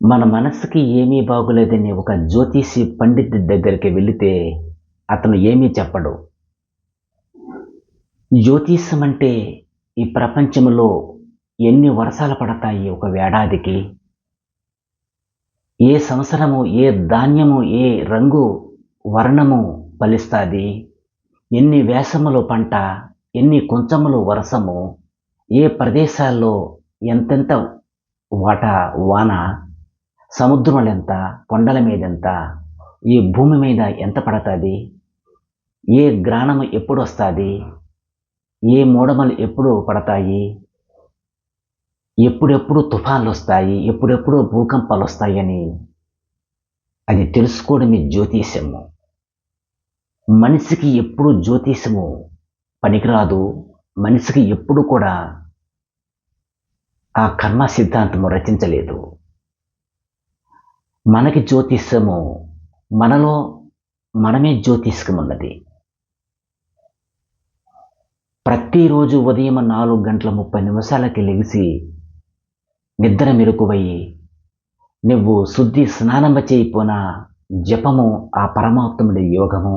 మన మనసుకి ఏమీ బాగోలేదని ఒక జ్యోతిషి పండితుడి దగ్గరికి వెళితే అతను ఏమీ చెప్పడు. జ్యోతిష్యం అంటే ఈ ప్రపంచంలో ఎన్ని వర్షాలు పడతాయి ఒక ఏడాదికి, ఏ సంవత్సరము ఏ ధాన్యము ఏ రంగు వర్ణము ఫలిస్తాది, ఎన్ని వేసములు పంట, ఎన్ని కొంచెములు వర్షము, ఏ ప్రదేశాల్లో ఎంతెంత వాన, సముద్రములెంత, కొండల మీదెంత, ఈ భూమి మీద ఎంత పడతాది, ఏ గ్రహణము ఎప్పుడొస్తుంది, ఏ మూడమలు ఎప్పుడు పడతాయి, ఎప్పుడెప్పుడు తుఫాన్లు వస్తాయి, ఎప్పుడెప్పుడు భూకంపాలు వస్తాయని అది తెలుసుకోవడమే జ్యోతిష్యము. మనిషికి ఎప్పుడు జ్యోతిష్యము పనికిరాదు. మనిషికి ఎప్పుడు కూడా ఆ కర్మ సిద్ధాంతము రచించలేదు. మనకి జ్యోతిష్యము మనలో మనమే జ్యోతిష్యం ఉన్నది. ప్రతిరోజు ఉదయం 4:30 లెగిసి నిద్ర మెలకువయ్యి నువ్వు శుద్ధి స్నానము చేయకపోయిన జపము, ఆ పరమాత్ముడి యోగము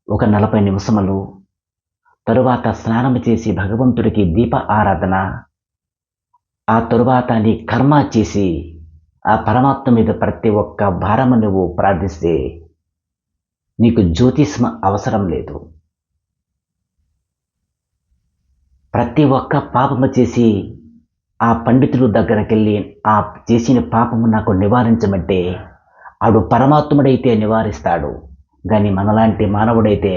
ఒక 40 నిమిషములు, తరువాత స్నానము చేసి భగవంతుడికి దీప ఆరాధన, ఆ తరువాత నీ కర్మ చేసి ఆ పరమాత్మ మీద ప్రతి ఒక్క భారము నువ్వు ప్రార్థిస్తే నీకు జ్యోతిష్యం అవసరం లేదు. ప్రతి ఒక్క పాపము చేసి ఆ పండితుడు దగ్గరికి వెళ్ళి ఆ చేసిన పాపము నాకు నివారించమంటే ఆడు పరమాత్ముడైతే నివారిస్తాడు. కానీ మనలాంటి మానవుడైతే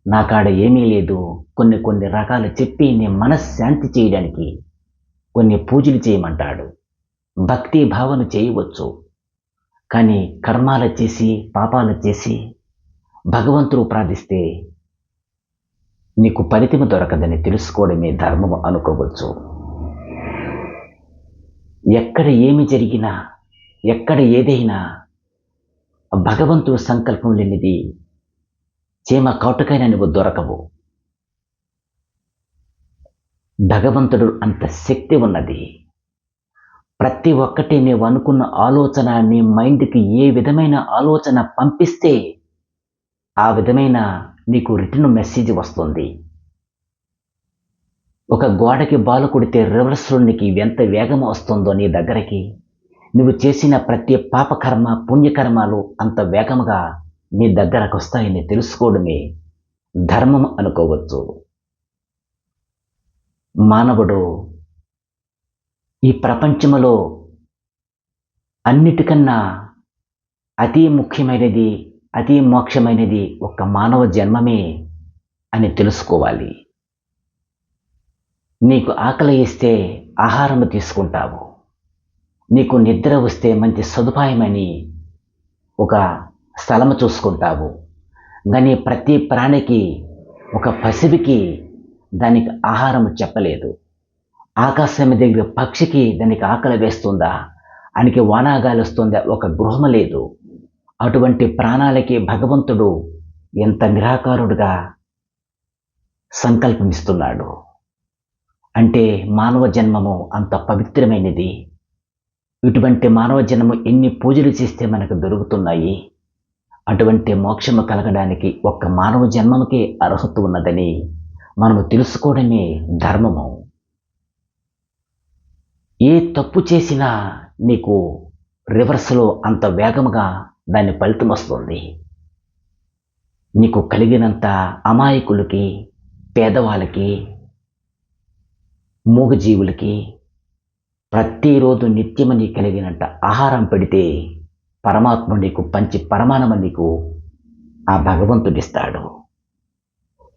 నాకాడ ఏమీ లేదు, కొన్ని రకాలు చెప్పి నీ మనశ్శాంతి చేయడానికి కొన్ని పూజలు చేయమంటాడు. భక్తి భావన చేయవచ్చు, కానీ కర్మాలు చేసి పాపాలు చేసి భగవంతుడు ప్రార్థిస్తే నీకు ఫలితము దొరకదని తెలుసుకోవడమే ధర్మము అనుకోవచ్చు. ఎక్కడ ఏమి జరిగినా, ఎక్కడ ఏదైనా భగవంతుడు సంకల్పం లేనిది చీమ కాటుకైనా నువ్వు దొరకవు. భగవంతుడు అంత శక్తి ఉన్నది. ప్రతి ఒక్కటి నువ్వు అనుకున్న ఆలోచన నీ మైండ్కి ఏ విధమైన ఆలోచన పంపిస్తే ఆ విధమైన నీకు రిటర్న్ మెసేజ్ వస్తుంది. ఒక గోడకి బాలు కొడితే రివర్స్లో నీకు ఎంత వేగం వస్తుందో నీ దగ్గరికి, నువ్వు చేసిన ప్రతి పాపకర్మ పుణ్యకర్మాలు అంత వేగముగా నీ దగ్గరకు వస్తాయని తెలుసుకోవడమే ధర్మం అనుకోవచ్చు. మానవుడు ఈ ప్రపంచంలో అన్నిటికన్నా అతి ముఖ్యమైనది, అతి మోక్షమైనది ఒక మానవ జన్మమే అని తెలుసుకోవాలి. నీకు ఆకలి ఇస్తే ఆహారము తీసుకుంటావు, నీకు నిద్ర వస్తే మంచి సదుపాయమని ఒక స్థలము చూసుకుంటావు. కానీ ప్రతి ప్రాణికి, ఒక పసిపికి దానికి ఆహారం చెప్పలేదు. ఆకాశం దగ్గర పక్షికి దానికి ఆకలి వేస్తుందా, ఆయనకి వానాగాలి వస్తుందా, ఒక గృహము లేదు. అటువంటి ప్రాణాలకి భగవంతుడు ఎంత నిరాకారుడుగా సంకల్పమిస్తున్నాడు అంటే మానవ జన్మము అంత పవిత్రమైనది. ఇటువంటి మానవ జన్మము ఎన్ని పూజలు చేస్తే మనకు దొరుకుతున్నాయి. అటువంటి మోక్షము కలగడానికి ఒక్క మానవ జన్మముకే అర్హత ఉన్నదని మనము తెలుసుకోవడమే ధర్మము. ఏ తప్పు చేసినా నీకు రివర్స్లో అంత వేగముగా దాని ఫలితం వస్తుంది. నీకు కలిగినంత అమాయకులకి, పేదవాళ్ళకి, మూగజీవులకి ప్రతిరోజు నిత్యము నీ కలిగినంత ఆహారం పెడితే పరమాత్మ నీకు పంచి పరమాణము నీకు ఆ భగవంతుడిస్తాడు.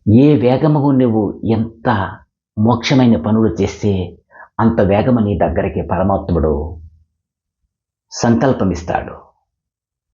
ఏ వేగము నువ్వు ఎంత మోక్షమైన పనులు చేస్తే అంత వేగము నీ దగ్గరికి పరమాత్ముడు సంకల్పమిస్తాడు.